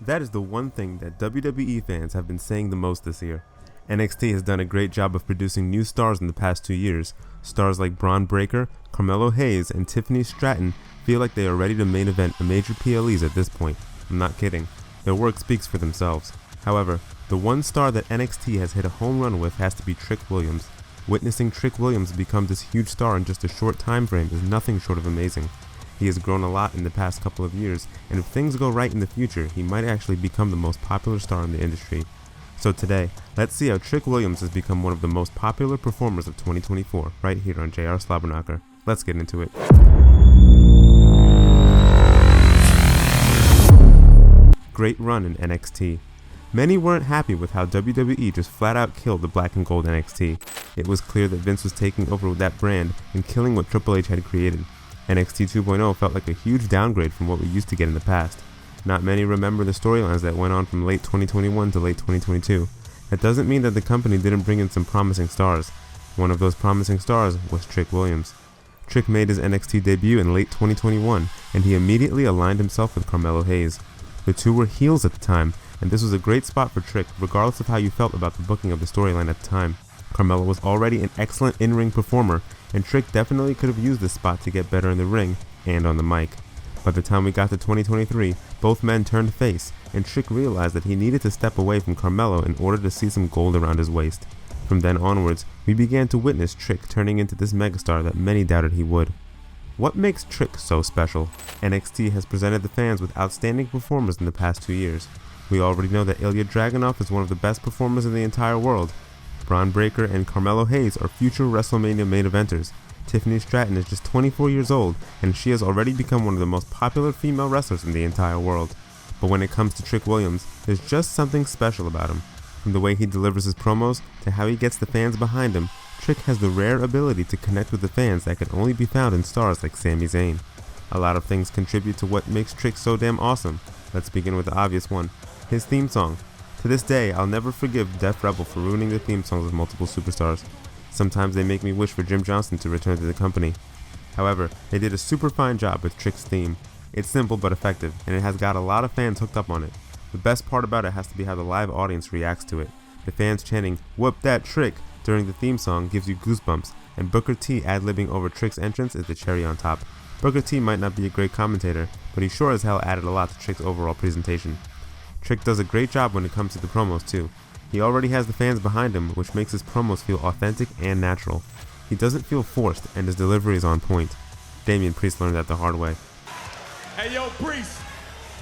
That is the one thing that WWE fans have been saying the most this year. NXT has done a great job of producing new stars in the past 2 years. Stars like Bron Breakker, Carmelo Hayes, and Tiffany Stratton feel like they are ready to main event a major PLEs at this point. I'm not kidding. Their work speaks for themselves. However, the one star that NXT has hit a home run with has to be Trick Williams. Witnessing Trick Williams become this huge star in just a short time frame is nothing short of amazing. He has grown a lot in the past couple of years, and if things go right in the future, he might actually become the most popular star in the industry. So today, let's see how Trick Williams has become one of the most popular performers of 2024, right here on JR Slobberknocker. Let's get into it. Great run in NXT. Many weren't happy with how WWE just flat out killed the black and gold NXT. It was clear that Vince was taking over with that brand and killing what Triple H had created. NXT 2.0 felt like a huge downgrade from what we used to get in the past. Not many remember the storylines that went on from late 2021 to late 2022. That doesn't mean that the company didn't bring in some promising stars. One of those promising stars was Trick Williams. Trick made his NXT debut in late 2021, and he immediately aligned himself with Carmelo Hayes. The two were heels at the time, and this was a great spot for Trick regardless of how you felt about the booking of the storyline at the time. Carmelo was already an excellent in-ring performer, and Trick definitely could have used this spot to get better in the ring and on the mic. By the time we got to 2023, both men turned face, and Trick realized that he needed to step away from Carmelo in order to see some gold around his waist. From then onwards, we began to witness Trick turning into this megastar that many doubted he would. What makes Trick so special? NXT has presented the fans with outstanding performers in the past 2 years. We already know that Ilya Dragunov is one of the best performers in the entire world. Bron Breakker and Carmelo Hayes are future WrestleMania main eventers. Tiffany Stratton is just 24 years old, and she has already become one of the most popular female wrestlers in the entire world. But when it comes to Trick Williams, there's just something special about him. From the way he delivers his promos to how he gets the fans behind him, Trick has the rare ability to connect with the fans that can only be found in stars like Sami Zayn. A lot of things contribute to what makes Trick so damn awesome. Let's begin with the obvious one, his theme song. To this day, I'll never forgive Def Rebel for ruining the theme songs of multiple superstars. Sometimes they make me wish for Jim Johnston to return to the company. However, they did a super fine job with Trick's theme. It's simple but effective, and it has got a lot of fans hooked up on it. The best part about it has to be how the live audience reacts to it. The fans chanting, "Whoop that Trick!" during the theme song gives you goosebumps, and Booker T ad-libbing over Trick's entrance is the cherry on top. Booker T might not be a great commentator, but he sure as hell added a lot to Trick's overall presentation. Trick does a great job when it comes to the promos too. He already has the fans behind him, which makes his promos feel authentic and natural. He doesn't feel forced, and his delivery is on point. Damian Priest learned that the hard way. Hey yo, Priest,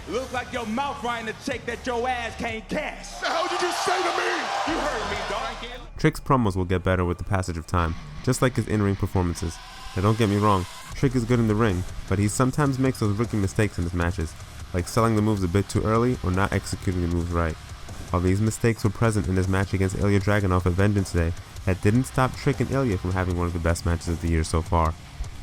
looks like your mouth writing a check that your ass can't cash. The hell did you say to me? You heard me, dog. Trick's promos will get better with the passage of time, just like his in-ring performances. Now don't get me wrong, Trick is good in the ring, but he sometimes makes those rookie mistakes in his matches, like selling the moves a bit too early or not executing the moves right. While these mistakes were present in his match against Ilya Dragunov at Vengeance Day, that didn't stop Trick and Ilya from having one of the best matches of the year so far.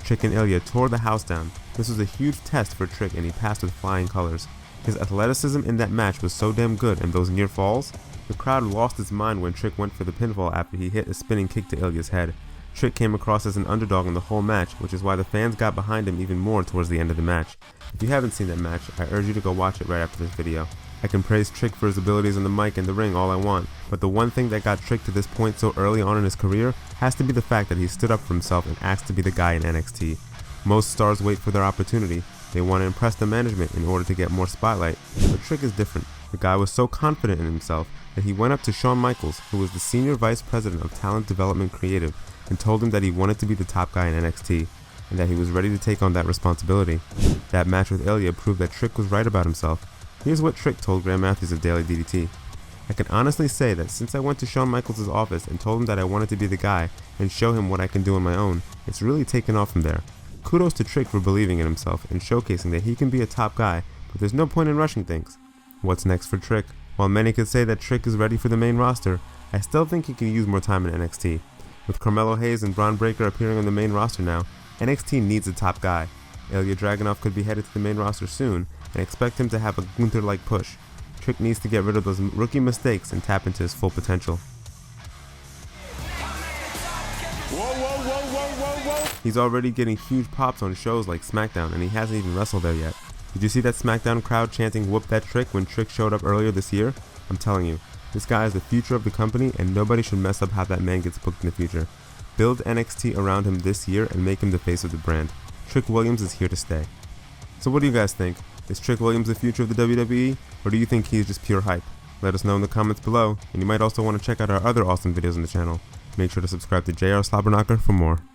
Trick and Ilya tore the house down. This was a huge test for Trick, and he passed with flying colors. His athleticism in that match was so damn good, and those near falls? The crowd lost its mind when Trick went for the pinfall after he hit a spinning kick to Ilya's head. Trick came across as an underdog in the whole match, which is why the fans got behind him even more towards the end of the match. If you haven't seen that match, I urge you to go watch it right after this video. I can praise Trick for his abilities on the mic and the ring all I want, but the one thing that got Trick to this point so early on in his career has to be the fact that he stood up for himself and asked to be the guy in NXT. Most stars wait for their opportunity. They want to impress the management in order to get more spotlight, but Trick is different. The guy was so confident in himself that he went up to Shawn Michaels, who was the Senior Vice President of Talent Development Creative, and told him that he wanted to be the top guy in NXT, and that he was ready to take on that responsibility. That match with Ilya proved that Trick was right about himself. Here's what Trick told Graham Matthews of Daily DDT. "I can honestly say that since I went to Shawn Michaels' office and told him that I wanted to be the guy and show him what I can do on my own, it's really taken off from there. Kudos to Trick for believing in himself and showcasing that he can be a top guy, but there's no point in rushing things." What's next for Trick? While many could say that Trick is ready for the main roster, I still think he can use more time in NXT. With Carmelo Hayes and Bron Breakker appearing on the main roster now, NXT needs a top guy. Ilya Dragunov could be headed to the main roster soon, and expect him to have a Gunther-like push. Trick needs to get rid of those rookie mistakes and tap into his full potential. Whoa, whoa, whoa, whoa, whoa, whoa. He's already getting huge pops on shows like SmackDown, and he hasn't even wrestled there yet. Did you see that SmackDown crowd chanting "whoop that Trick" when Trick showed up earlier this year? I'm telling you, this guy is the future of the company and nobody should mess up how that man gets booked in the future. Build NXT around him this year and make him the face of the brand. Trick Williams is here to stay. So what do you guys think? Is Trick Williams the future of the WWE, or do you think he's just pure hype? Let us know in the comments below, and you might also want to check out our other awesome videos on the channel. Make sure to subscribe to JR Slobberknocker for more.